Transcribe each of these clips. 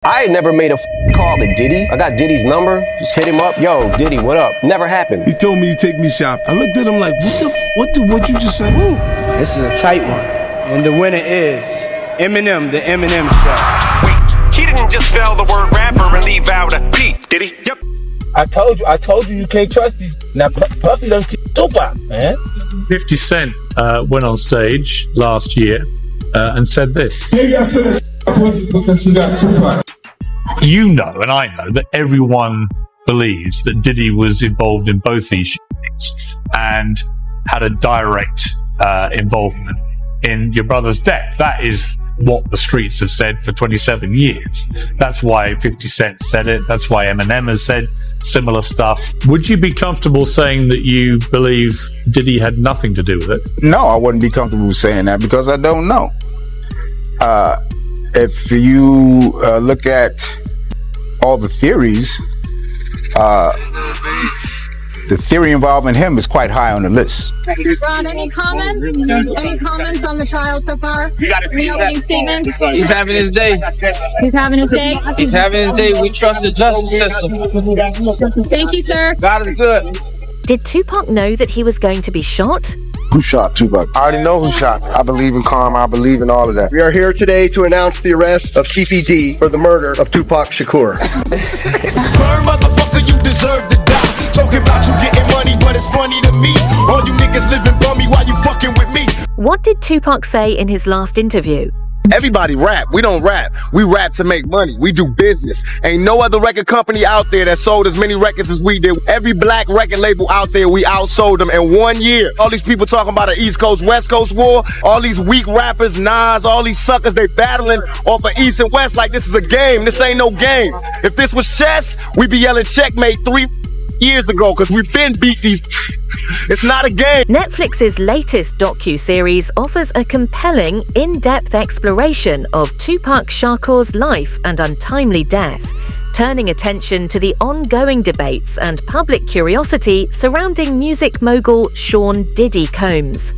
I had never made a call to Diddy. I got Diddy's number, just hit him up. Yo, Diddy, what up? Never happened. He told me to take me shopping. I looked at him like, what you just said? Ooh, this is a tight one. And the winner is Eminem, the Eminem Show. Wait, he didn't just spell the word rapper and leave out a P, did he? Yep. I told you can't trust these. Now, Puffy done kill Tupac, man. 50 Cent went on stage last year and said this. Maybe I said that because he got Tupac. You know, and I know, that everyone believes that Diddy was involved in both these shootings and had a direct involvement in your brother's death. That is what the streets have said for 27 years. That's why 50 Cent said it. That's why Eminem has said similar stuff. Would you be comfortable saying that you believe Diddy had nothing to do with it? No, I wouldn't be comfortable saying that because I don't know. If you look at all the theories, the theory involving him is quite high on the list. Ron, any comments? Any comments on the trial so far? Any opening statements? He's having his day. He's having his day? He's having his day. We trust the justice system. Thank you, sir. God is good. Did Tupac know that he was going to be shot? Who shot Tupac? I already know who shot. I believe in karma. I believe in all of that. We are here today to announce the arrest of TPD for the murder of Tupac Shakur. Burn, motherfucker, you deserve to die. Talking about you getting money, but it's funny to me. All you niggas living for me while you fucking with me. What did Tupac say in his last interview? Everybody rap. We don't rap. We rap to make money. We do business. Ain't no other record company out there that sold as many records as we did. Every black record label out there, we outsold them in 1 year. All these people talking about an East Coast, West Coast war. All these weak rappers, Nas, all these suckers, they battling off of East and West like this is a game. This ain't no game. If this was chess, we'd be yelling checkmate 3 years ago because we've been beat these. It's not a game. Netflix's latest docu-series offers a compelling, in-depth exploration of Tupac Shakur's life and untimely death, turning attention to the ongoing debates and public curiosity surrounding music mogul Sean Diddy Combs.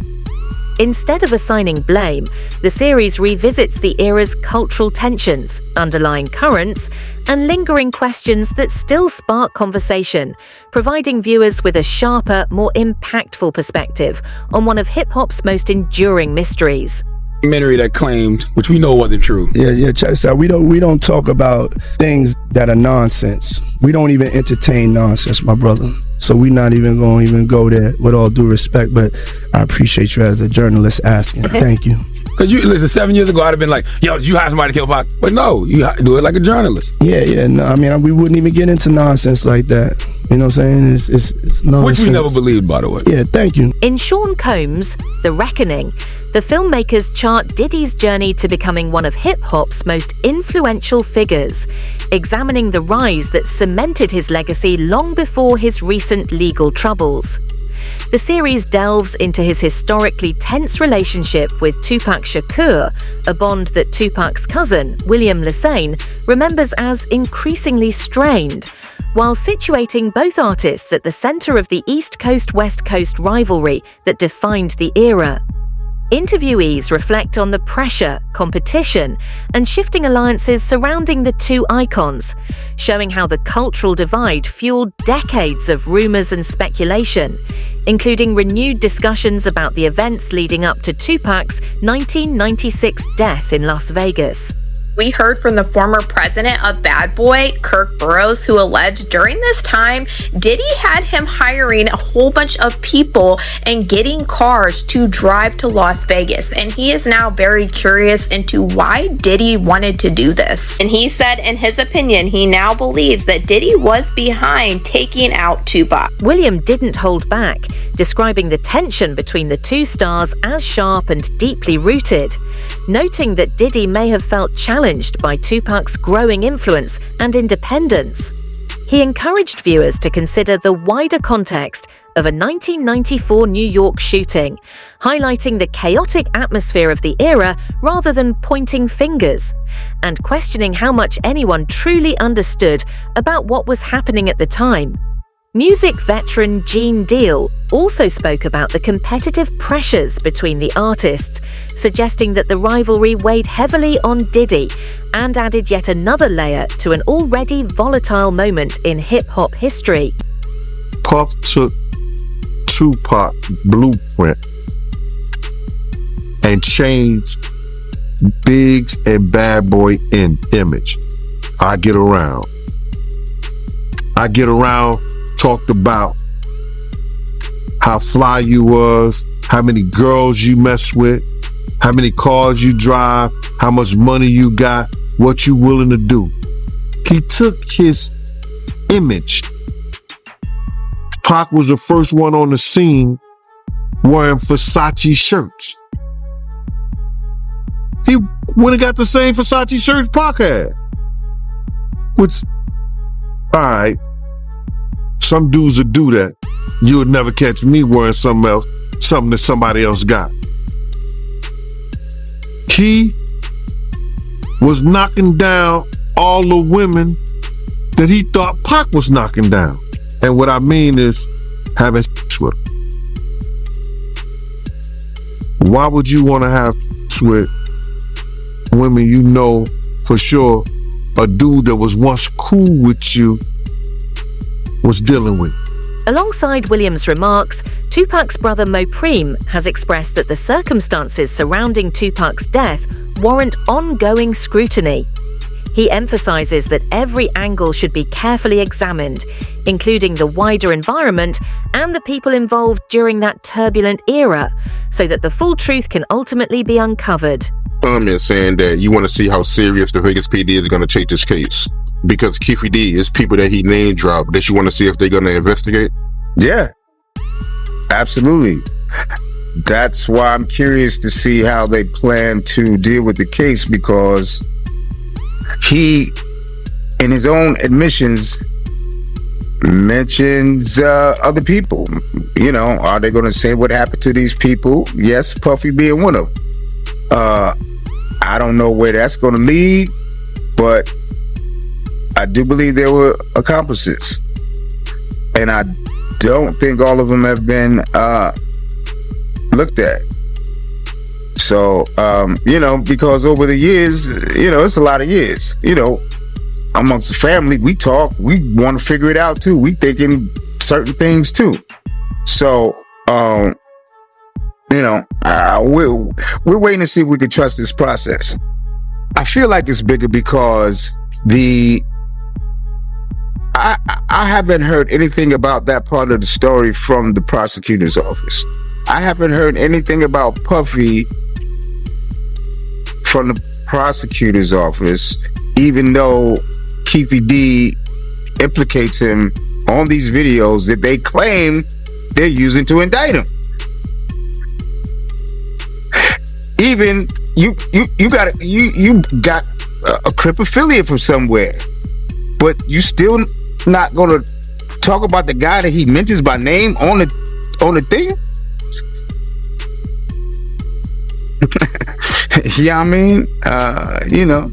Instead of assigning blame, the series revisits the era's cultural tensions, underlying currents, and lingering questions that still spark conversation, providing viewers with a sharper, more impactful perspective on one of hip-hop's most enduring mysteries. Documentary that claimed, which we know wasn't true. Yeah, check this out. We don't talk about things that are nonsense. We don't even entertain nonsense, my brother. So we're not even going to go there, with all due respect, but I appreciate you as a journalist asking. Thank you. Because you listen, 7 years ago, I'd have been like, yo, did you hire somebody to kill Pac? But no, you do it like a journalist. Yeah, no, I mean, we wouldn't even get into nonsense like that. You know what I'm saying? It's nonsense. Which we never believed, by the way. Yeah, thank you. In Sean Combs' The Reckoning, the filmmakers chart Diddy's journey to becoming one of hip-hop's most influential figures, examining the rise that cemented his legacy long before his recent legal troubles. The series delves into his historically tense relationship with Tupac Shakur, a bond that Tupac's cousin, William Lesane, remembers as increasingly strained, while situating both artists at the center of the East Coast-West Coast rivalry that defined the era. Interviewees reflect on the pressure, competition, and shifting alliances surrounding the two icons, showing how the cultural divide fueled decades of rumors and speculation, including renewed discussions about the events leading up to Tupac's 1996 death in Las Vegas. We heard from the former president of Bad Boy, Kirk Burroughs, who alleged during this time, Diddy had him hiring a whole bunch of people and getting cars to drive to Las Vegas. And he is now very curious into why Diddy wanted to do this. And he said, in his opinion, he now believes that Diddy was behind taking out Tupac. William didn't hold back, describing the tension between the two stars as sharp and deeply rooted, noting that Diddy may have felt challenged by Tupac's growing influence and independence. He encouraged viewers to consider the wider context of a 1994 New York shooting, highlighting the chaotic atmosphere of the era rather than pointing fingers, and questioning how much anyone truly understood about what was happening at the time. Music veteran Gene Deal also spoke about the competitive pressures between the artists, suggesting that the rivalry weighed heavily on Diddy and added yet another layer to an already volatile moment in hip-hop history. Puff took Tupac blueprint and changed Biggs and Bad Boy in image. I Get Around talked about how fly you was, how many girls you mess with, how many cars you drive, how much money you got, what you willing to do. He took his image. Pac was the first one on the scene wearing Versace shirts. He went and got the same Versace shirts Pac had. Which, alright, some dudes would do that. You would never catch me wearing something else, something that somebody else got. He was knocking down all the women that he thought Pac was knocking down. And what I mean is having sex with them. Why would you want to have sex with women you know for sure a dude that was once cool with you was dealing with? Alongside Williams' remarks, Tupac's brother Mopreme has expressed that the circumstances surrounding Tupac's death warrant ongoing scrutiny. He emphasizes that every angle should be carefully examined, including the wider environment and the people involved during that turbulent era, so that the full truth can ultimately be uncovered. Comments saying that you want to see how serious the Vegas PD is going to take this case. Because Keefy D is people that he name dropped that you want to see if they're going to investigate? Yeah, absolutely. That's why I'm curious to see how they plan to deal with the case, because he, in his own admissions, mentions other people. You know, are they going to say what happened to these people? Yes, Puffy being one of them. I don't know where that's going to lead, but I do believe there were accomplices, and I don't think all of them have been looked at. So, you know, because over the years, you know, it's a lot of years, you know, amongst the family, we talk, we want to figure it out too. We thinking certain things too. So, you know, we're waiting to see if we can trust this process. I feel like it's bigger because I haven't heard anything about that part of the story from the prosecutor's office. I haven't heard anything about Puffy from the prosecutor's office, even though Keefy D implicates him on these videos that they claim they're using to indict him. Even you got a Crip affiliate from somewhere, but you still not gonna talk about the guy that he mentions by name on the thing? Yeah, I mean, you know,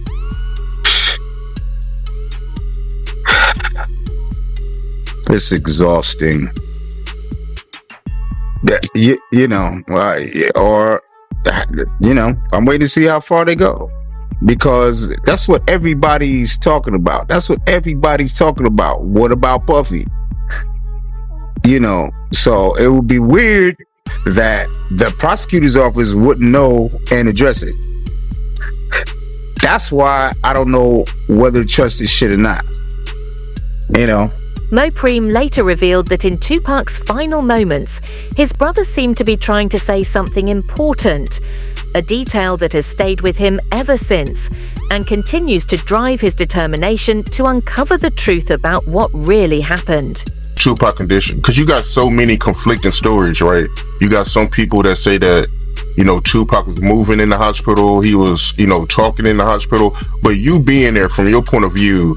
it's exhausting. You know, or you know, I'm waiting to see how far they go, because that's what everybody's talking about. That's what everybody's talking about. What about Puffy? You know, so it would be weird that the prosecutor's office wouldn't know and address it. That's why I don't know whether to trust this shit or not. You know? Mopreme later revealed that in Tupac's final moments, his brother seemed to be trying to say something important, a detail that has stayed with him ever since and continues to drive his determination to uncover the truth about what really happened. Tupac condition, because you got so many conflicting stories, right? You got some people that say that, you know, Tupac was moving in the hospital, he was, you know, talking in the hospital, but you being there, from your point of view,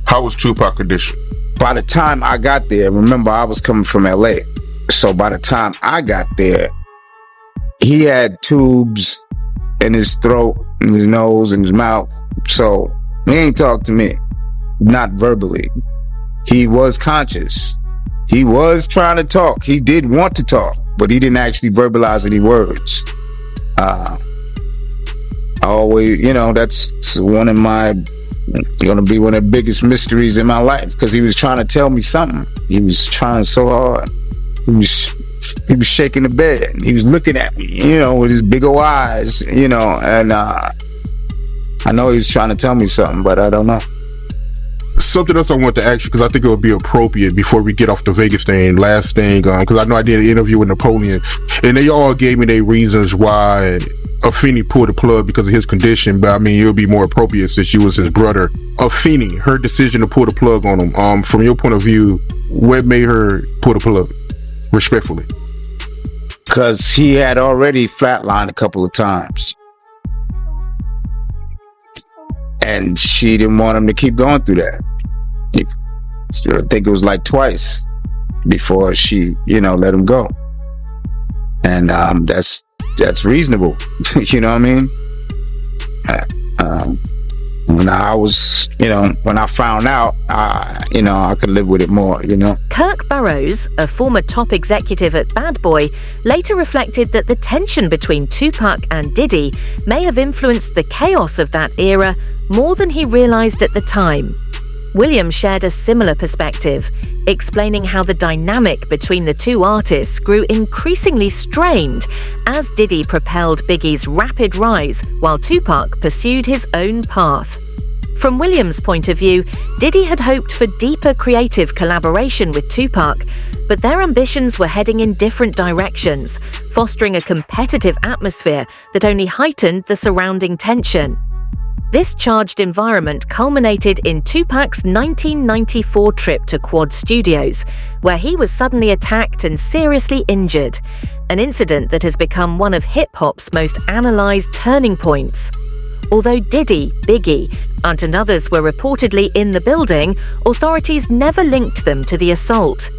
how was Tupac condition? By the time I got there, remember I was coming from LA, so by the time I got there, he had tubes in his throat, in his nose, in his mouth, so he ain't talked to me, not verbally. He was conscious. he was trying to talk. He did want to talk, but he didn't actually verbalize any words. I always, you know, that's gonna be one of the biggest mysteries in my life, because he was trying to tell me something. He was trying so hard. He was shaking the bed. He was looking at me, you know, with his big old eyes, you know, and I know he was trying to tell me something, but I don't know. Something else I want to ask you, because I think it would be appropriate before we get off the Vegas thing, last thing, because I know I did an interview with Napoleon, and they all gave me their reasons why Afeni pulled the plug because of his condition, but I mean, it would be more appropriate since you was his brother. Afeni, her decision to pull the plug on him, from your point of view, what made her pull the plug, respectfully? Because he had already flatlined a couple of times. And she didn't want him to keep going through that. I think it was like twice before she, you know, let him go. And that's reasonable. You know what I mean? When I was, you know, when I found out, you know, I could live with it more, you know. Kirk Burroughs, a former top executive at Bad Boy, later reflected that the tension between Tupac and Diddy may have influenced the chaos of that era more than he realized at the time. William shared a similar perspective, explaining how the dynamic between the two artists grew increasingly strained as Diddy propelled Biggie's rapid rise while Tupac pursued his own path. From William's point of view, Diddy had hoped for deeper creative collaboration with Tupac, but their ambitions were heading in different directions, fostering a competitive atmosphere that only heightened the surrounding tension. This charged environment culminated in Tupac's 1994 trip to Quad Studios, where he was suddenly attacked and seriously injured, an incident that has become one of hip-hop's most analyzed turning points. Although Diddy, Biggie, and others were reportedly in the building, authorities never linked them to the assault.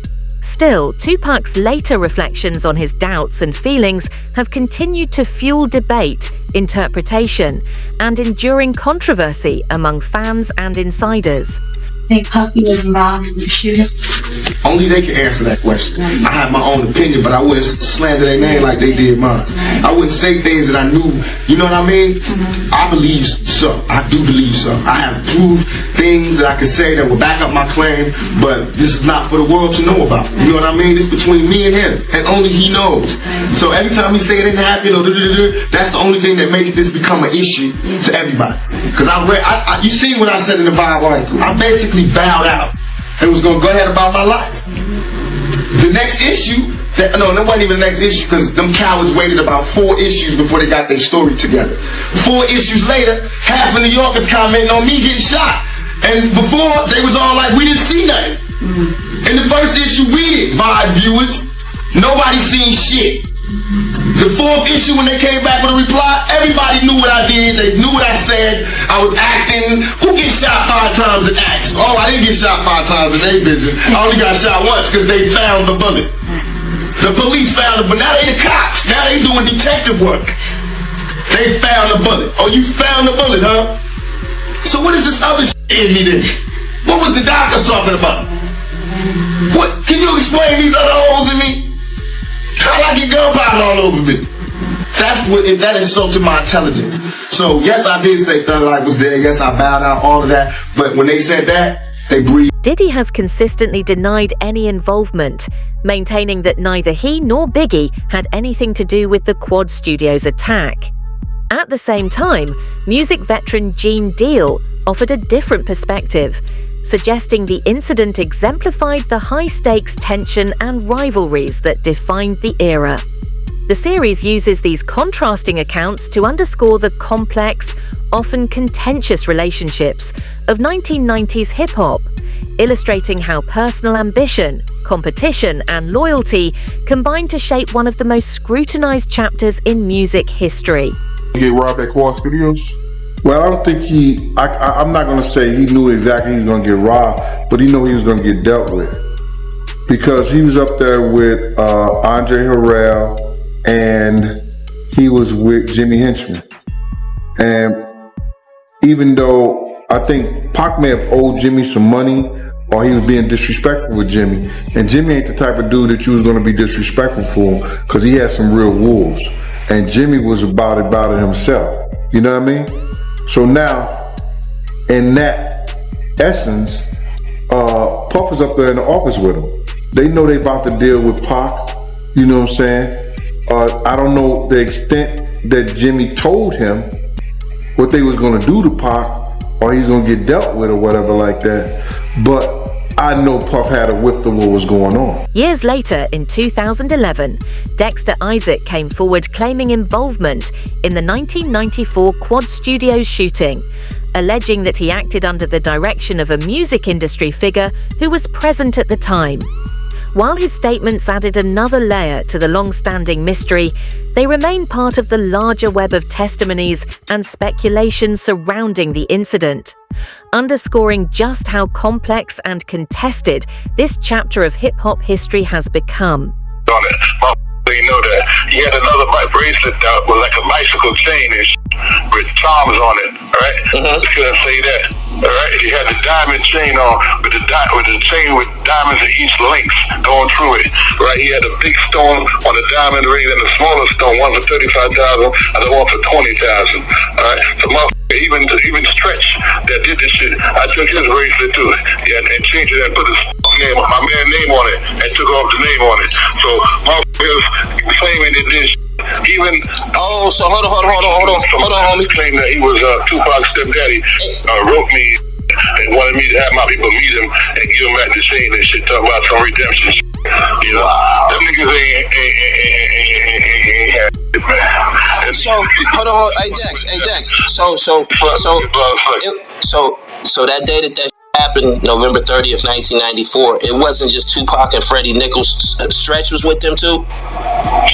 Still, Tupac's later reflections on his doubts and feelings have continued to fuel debate, interpretation, and enduring controversy among fans and insiders. Think Puffy was involved in the shooting? Only they can answer that question. I have my own opinion, but I wouldn't slander their name like they did mine. I wouldn't say things that I knew, you know what I mean? I believe so. I do believe so. I have proved things that I could say that will back up my claim, but this is not for the world to know about. You know what I mean? It's between me and him, and only he knows. So every time he say it didn't happen, or that's the only thing that makes this become an issue to everybody. Because you seen what I said in the Vibe article. I basically bowed out and was gonna go ahead about my life. The next issue, that wasn't even the next issue, because them cowards waited about 4 issues before they got their story together. 4 issues later, half of New Yorkers commenting on me getting shot. And before, they was all like, we didn't see nothing. In the first issue, we did, Vibe viewers. Nobody seen shit. The 4th issue, when they came back with a reply, everybody knew what I did. They knew what I said. I was acting. Who gets shot 5 times in acts? Oh, I didn't get shot 5 times in their vision. I only got shot once because they found the bullet. The police found it, but now they the cops. Now they doing detective work. They found the bullet. Oh, you found the bullet, huh? So what is this other shit in me then? What was the doctors talking about? What? Can you explain these other holes in me? How'd I get gunpowder all over me? That insulted my intelligence. So yes, I did say Thug Life was there. Yes, I bowed out, all of that. But when they said that, they breathed. Diddy has consistently denied any involvement, maintaining that neither he nor Biggie had anything to do with the Quad Studios attack. At the same time, music veteran Gene Deal offered a different perspective, suggesting the incident exemplified the high-stakes tension and rivalries that defined the era. The series uses these contrasting accounts to underscore the complex, often contentious relationships of 1990s hip-hop, illustrating how personal ambition, competition, and loyalty combine to shape one of the most scrutinized chapters in music history. Get robbed at Quad Studios? Well, I don't think I'm not going to say he knew exactly he was going to get robbed, but he knew he was going to get dealt with. Because he was up there with Andre Harrell, and he was with Jimmy Henchman. And even though I think Pac may have owed Jimmy some money, or he was being disrespectful with Jimmy. And Jimmy ain't the type of dude that you was gonna be disrespectful for, because he had some real wolves. And Jimmy was about it himself. You know what I mean? So now, in that essence, Puff is up there in the office with him. They know they about to deal with Pac. You know what I'm saying? I don't know the extent that Jimmy told him what they was gonna do to Pac, or he's gonna get dealt with or whatever like that. But I know Puff had a whip to what was going on. Years later, in 2011, Dexter Isaac came forward claiming involvement in the 1994 Quad Studios shooting, alleging that he acted under the direction of a music industry figure who was present at the time. While his statements added another layer to the long-standing mystery, they remain part of the larger web of testimonies and speculation surrounding the incident, underscoring just how complex and contested this chapter of hip-hop history has become. On it. You know that he had another bracelet that was like a bicycle chain and with charms on it, right? Could I say that? All right, he had the diamond chain on with the chain with diamonds in each length going through it, right? He had a big stone on the diamond ring and a smaller stone, one for 35,000 and the one for 20,000. All right, so even Stretch that did this shit, I took his bracelet too, yeah, and changed it and put his name, my man's name on it, and took off the name on it. So motherfuckers claiming that this even so hold on, homie. Claimed that he was Tupac's stepdaddy, wrote me and wanted me to have my people meet him and give him back the chain and shit, talking about some redemption shit. You know, them niggas ain't had it, man. So hold on, hey Dex. So that day that happened, November 30th, 1994, it wasn't just Tupac and Freddie Nichols. Stretch was with them too?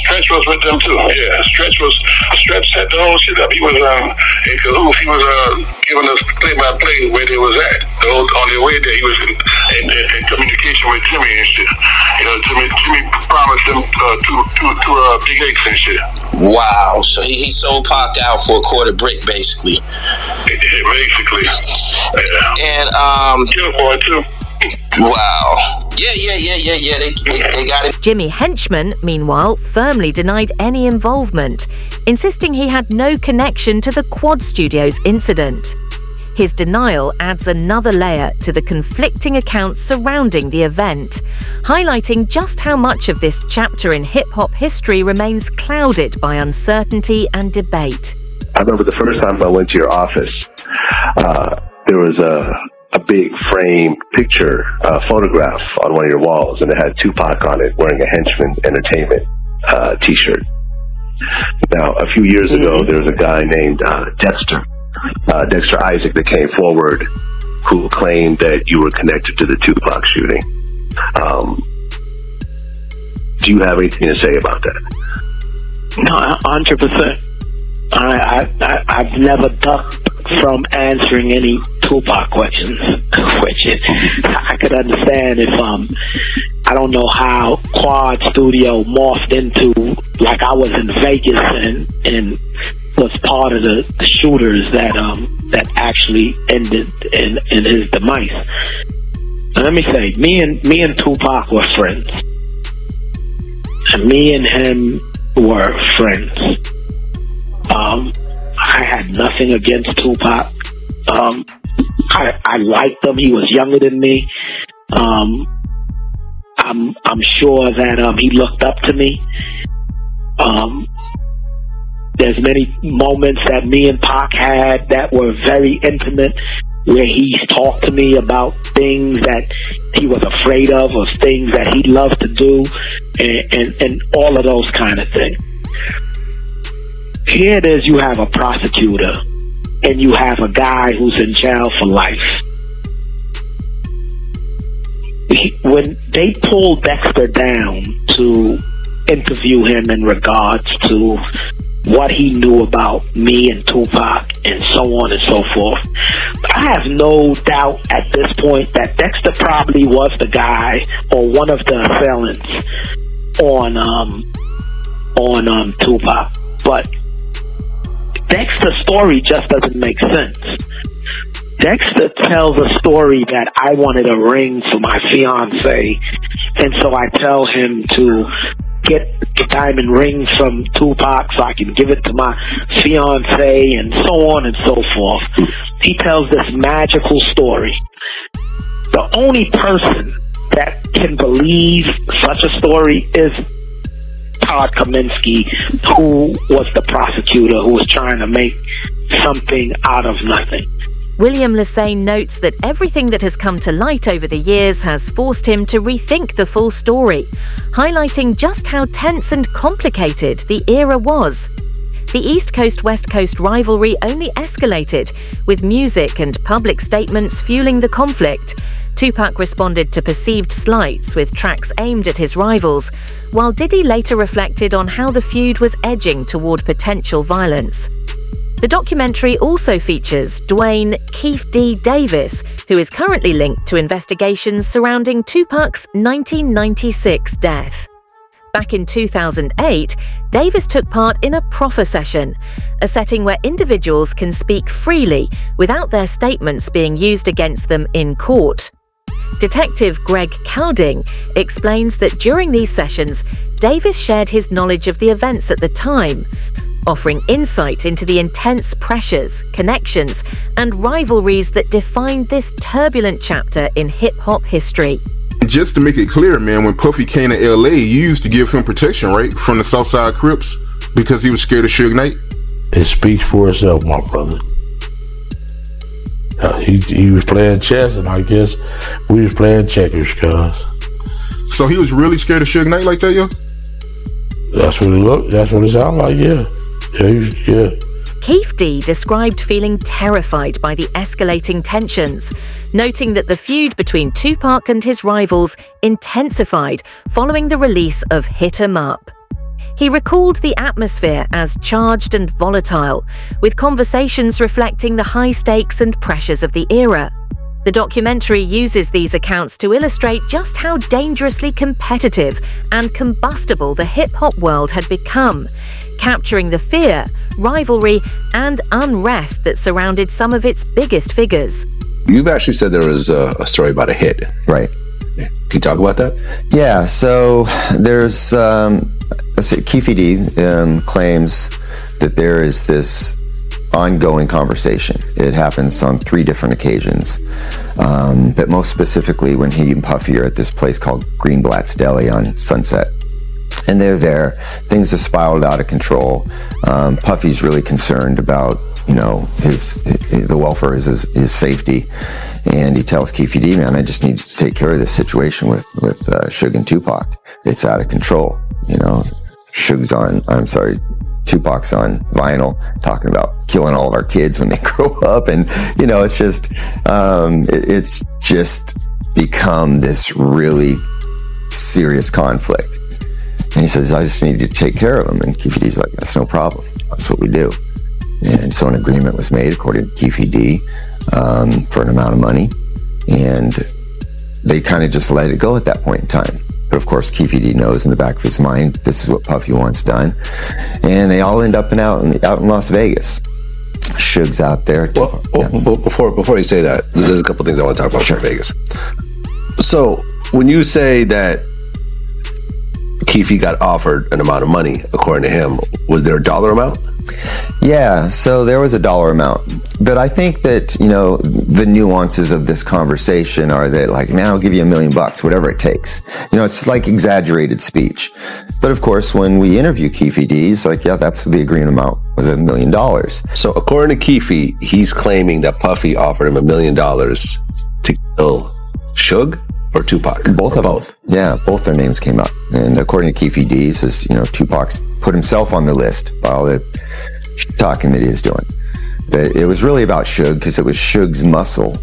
Stretch was with them too, yeah. Stretch set the whole shit up. He was in cahoots. He was giving us play-by-play where they was at. On their way there, he was in communication with Jimmy and shit. You know, Jimmy promised them two big eggs and shit. Wow, so he sold Pac out for a quarter brick, basically. Basically. Yeah. And Killboy too. Wow. Yeah. They got it. Jimmy Henchman, meanwhile, firmly denied any involvement, insisting he had no connection to the Quad Studios incident. His denial adds another layer to the conflicting accounts surrounding the event, highlighting just how much of this chapter in hip-hop history remains clouded by uncertainty and debate. I remember the first time I went to your office, there was a big frame picture, photograph on one of your walls, and it had Tupac on it wearing a Henchman Entertainment t-shirt. Now, a few years ago, there was a guy named Dexter Isaac that came forward who claimed that you were connected to the Tupac shooting. Do you have anything to say about that? No, 100%. I've never ducked from answering any Tupac questions, which I could understand if I don't know how Quad Studio morphed into, like I was in Vegas and was part of the shooters that actually ended in his demise. And let me say, me and Tupac were friends, and me and him were friends. I had nothing against Tupac. I liked him. He was younger than me. I'm sure that he looked up to me. There's many moments that me and Pac had that were very intimate, where he talked to me about things that he was afraid of, or things that he loved to do, and all of those kind of things. Here it is, you have a prosecutor and you have a guy who's in jail for life. When they pulled Dexter down to interview him in regards to what he knew about me and Tupac and so on and so forth, I have no doubt at this point that Dexter probably was the guy or one of the assailants on Tupac. But Dexter's story just doesn't make sense. Dexter tells a story that I wanted a ring for my fiance, and so I tell him to get the diamond ring from Tupac so I can give it to my fiance, and so on and so forth. He tells this magical story. The only person that can believe such a story is Todd Kaminsky, who was the prosecutor who was trying to make something out of nothing. William Lassane notes that everything that has come to light over the years has forced him to rethink the full story, highlighting just how tense and complicated the era was. The East Coast-West Coast rivalry only escalated, with music and public statements fueling the conflict. Tupac responded to perceived slights with tracks aimed at his rivals, while Diddy later reflected on how the feud was edging toward potential violence. The documentary also features Dwayne Keefe D. Davis, who is currently linked to investigations surrounding Tupac's 1996 death. Back in 2008, Davis took part in a proffer session, a setting where individuals can speak freely without their statements being used against them in court. Detective Greg Cowding explains that during these sessions, Davis shared his knowledge of the events at the time, offering insight into the intense pressures, connections, and rivalries that defined this turbulent chapter in hip-hop history. Just to make it clear, man, when Puffy came to LA, you used to give him protection, right? From the Southside Crips, because he was scared of Suge Knight? It speaks for itself, my brother. He was playing chess, and I guess we was playing checkers, cuz. So he was really scared of Suge Knight like that, yo? That's what it looked, that's what it sounded like, yeah. Yeah. Keefe D described feeling terrified by the escalating tensions, noting that the feud between Tupac and his rivals intensified following the release of Hit 'Em Up. He recalled the atmosphere as charged and volatile, with conversations reflecting the high stakes and pressures of the era. The documentary uses these accounts to illustrate just how dangerously competitive and combustible the hip-hop world had become, capturing the fear, rivalry, and unrest that surrounded some of its biggest figures. You've actually said there was a story about a hit. Right. Can you talk about that? Yeah, so there's, Keefe D claims that there is this ongoing conversation. It happens on 3 different occasions, but most specifically when he and Puffy are at this place called Greenblatt's Deli on Sunset. And they're there. Things have spiraled out of control. Puffy's really concerned about, the welfare of his safety. And he tells Keefe D, man, I just need to take care of this situation with Suge and Tupac. It's out of control. Tupac's on vinyl talking about killing all of our kids when they grow up. And, it's just become this really serious conflict. And he says, I just need to take care of him. And Keefe D's like, that's no problem. That's what we do. And so an agreement was made, according to Keefe D, for an amount of money. And they kind of just let it go at that point in time. But of course, Keefe D knows in the back of his mind, this is what Puffy wants done. And they all end up out in Las Vegas. Suge's out there. Before you say that, there's a couple things I want to talk about for Vegas. So when you say that Keefe got offered an amount of money, according to him, was there a dollar amount? Yeah, so there was a dollar amount. But I think that, the nuances of this conversation are that, like, man, I'll give you $1 million, whatever it takes. It's like exaggerated speech. But of course, when we interview Keefe D, he's like, yeah, that's the agreement amount was $1 million. So according to Keefe, he's claiming that Puffy offered him $1 million to kill Suge or Tupac? Both of them. Yeah, both their names came up. And according to Keefe D, he says, Tupac's put himself on the list by all the talking that he was doing. But it was really about Suge, because it was Suge's muscle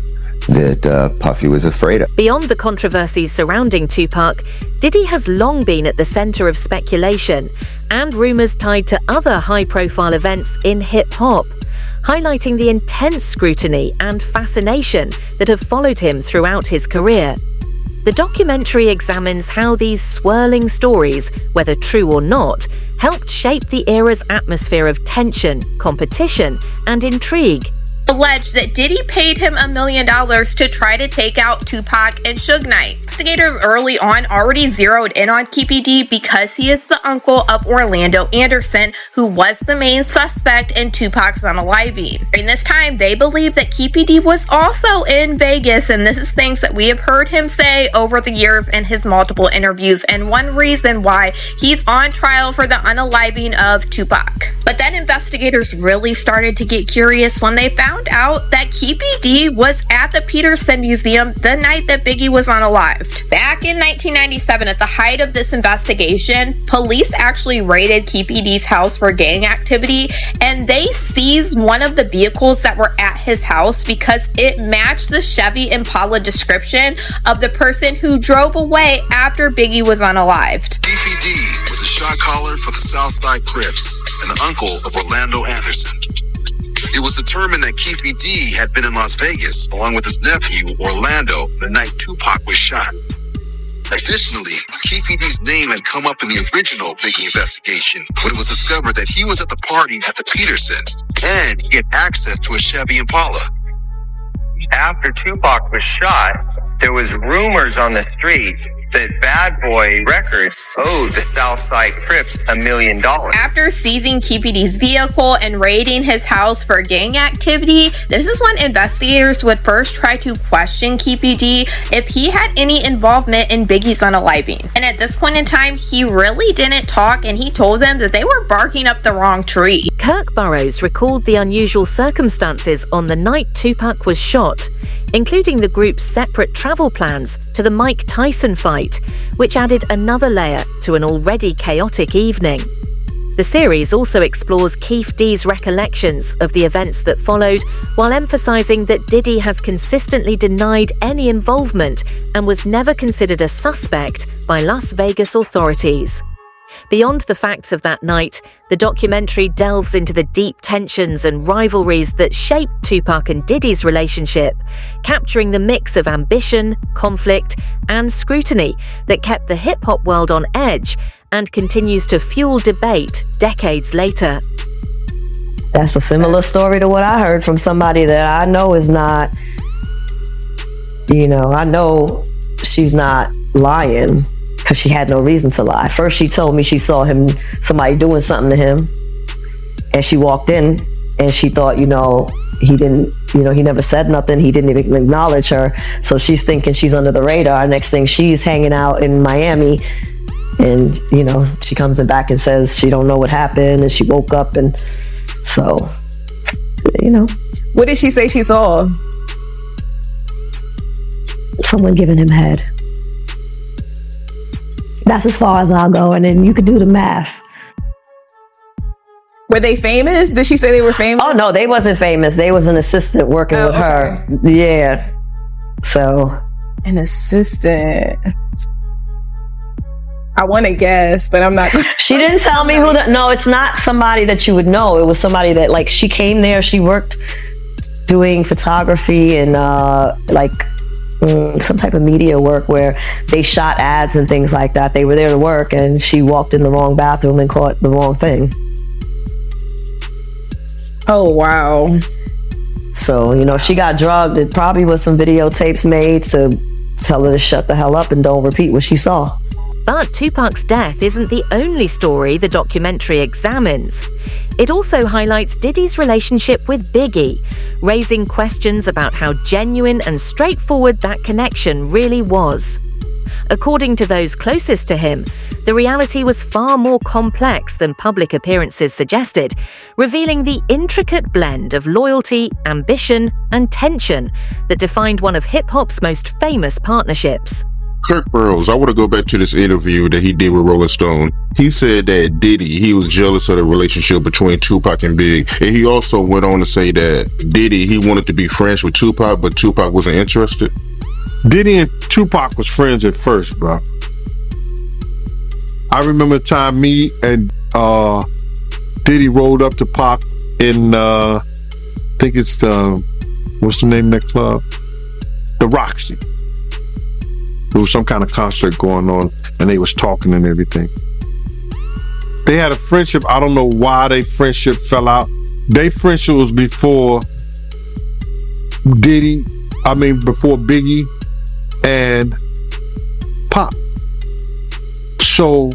that Puffy was afraid of. Beyond the controversies surrounding Tupac, Diddy has long been at the center of speculation and rumors tied to other high-profile events in hip-hop, highlighting the intense scrutiny and fascination that have followed him throughout his career. The documentary examines how these swirling stories, whether true or not, helped shape the era's atmosphere of tension, competition, and intrigue. alleged that Diddy paid him $1 million to try to take out Tupac and Suge Knight. Investigators early on already zeroed in on Keefy D because he is the uncle of Orlando Anderson, who was the main suspect in Tupac's unaliving. During this time, they believed that Keefy D was also in Vegas, and this is things that we have heard him say over the years in his multiple interviews, and one reason why he's on trial for the unaliving of Tupac. But then investigators really started to get curious when they found out that Keefy D was at the Peterson Museum the night that Biggie was unalived. Back in 1997, at the height of this investigation, police actually raided Keefy D's house for gang activity, and they seized one of the vehicles that were at his house because it matched the Chevy Impala description of the person who drove away after Biggie was unalived. Keefy D was a shot caller for the Southside Crips and the uncle of Orlando Anderson. It was determined that Keefy D had been in Las Vegas along with his nephew Orlando the night Tupac was shot. Additionally, Keefy D's name had come up in the original Biggie investigation when it was discovered that he was at the party at the Peterson and he had access to a Chevy Impala. After Tupac was shot, there was rumors on the street that Bad Boy Records owed the Southside Crips $1 million. After seizing Keefy D's vehicle and raiding his house for gang activity, this is when investigators would first try to question Keefy D if he had any involvement in Biggie's unaliving. And at this point in time, he really didn't talk, and he told them that they were barking up the wrong tree. Kirk Burroughs recalled the unusual circumstances on the night Tupac was shot, including the group's separate travel plans to the Mike Tyson fight, which added another layer to an already chaotic evening. The series also explores Keef D's recollections of the events that followed, while emphasizing that Diddy has consistently denied any involvement and was never considered a suspect by Las Vegas authorities. Beyond the facts of that night, the documentary delves into the deep tensions and rivalries that shaped Tupac and Diddy's relationship, capturing the mix of ambition, conflict, and scrutiny that kept the hip-hop world on edge and continues to fuel debate decades later. That's a similar story to what I heard from somebody that I know is not, I know she's not lying, because she had no reason to lie. First, she told me she saw somebody doing something to him, and she walked in, and she thought, he didn't, he never said nothing. He didn't even acknowledge her. So she's thinking she's under the radar. Next thing, she's hanging out in Miami, and, she comes back and says she don't know what happened, and she woke up, and so, What did she say she saw? Someone giving him head. That's as far as I'll go, and then you could do the math. Were they famous? Did she say they were famous? Oh, no, they wasn't famous. They was an assistant working with her. Yeah. So. An assistant. I want to guess, but I'm not. She didn't tell me who no, it's not somebody that you would know. It was somebody that, she came there, she worked doing photography and, some type of media work where they shot ads and things like that. They were there to work, and she walked in the wrong bathroom and caught the wrong thing. Oh, wow. So, if she got drugged, it probably was some videotapes made to tell her to shut the hell up and don't repeat what she saw. But Tupac's death isn't the only story the documentary examines. It also highlights Diddy's relationship with Biggie, raising questions about how genuine and straightforward that connection really was. According to those closest to him, the reality was far more complex than public appearances suggested, revealing the intricate blend of loyalty, ambition, and tension that defined one of hip-hop's most famous partnerships. Kirk Burroughs, I want to go back to this interview that he did with Rolling Stone. He said that Diddy, he was jealous of the relationship between Tupac and Big. And he also went on to say that Diddy, he wanted to be friends with Tupac, but Tupac wasn't interested. Diddy and Tupac was friends at first, bro. I remember the time me and Diddy rolled up to Pac in, I think it's what's the name of that club? The Roxy. There was some kind of concert going on, and they was talking and everything. They had a friendship. I don't know why their friendship fell out. Their friendship was before before Biggie and Pop. So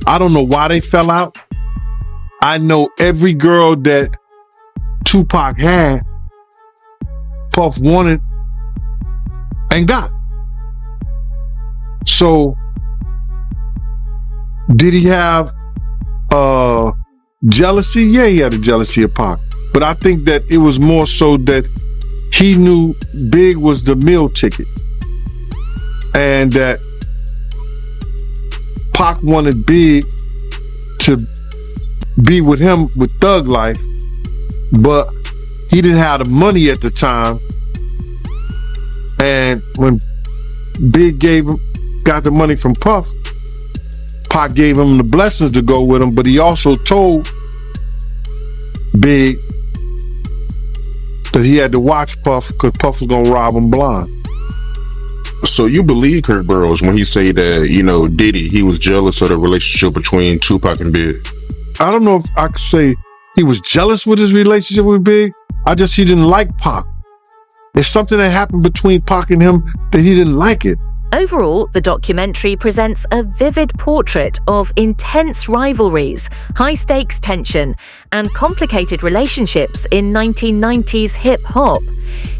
I don't know why they fell out. I know every girl that Tupac had, Puff wanted and got. So did he have jealousy? Yeah, he had a jealousy of Pac. But I think that it was more so that he knew Big was the meal ticket. And that Pac wanted Big to be with him with Thug Life, but he didn't have the money at the time. And when Big got the money from Puff, Pac gave him the blessings to go with him, but he also told Big that he had to watch Puff because Puff was gonna rob him blind. So you believe Kirk Burroughs when he say that, Diddy, he was jealous of the relationship between Tupac and Big? I don't know if I could say he was jealous with his relationship with Big. He didn't like Pac. There's something that happened between Pac and him that he didn't like it. Overall, the documentary presents a vivid portrait of intense rivalries, high-stakes tension, and complicated relationships in 1990s hip-hop,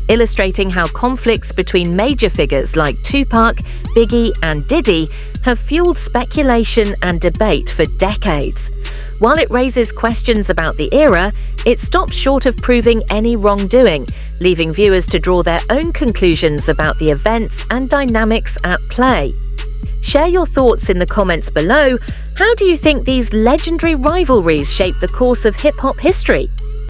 illustrating how conflicts between major figures like Tupac, Biggie, and Diddy have fueled speculation and debate for decades. While it raises questions about the era, it stops short of proving any wrongdoing, leaving viewers to draw their own conclusions about the events and dynamics at play. Share your thoughts in the comments below. How do you think these legendary rivalries shape the course of hip-hop history?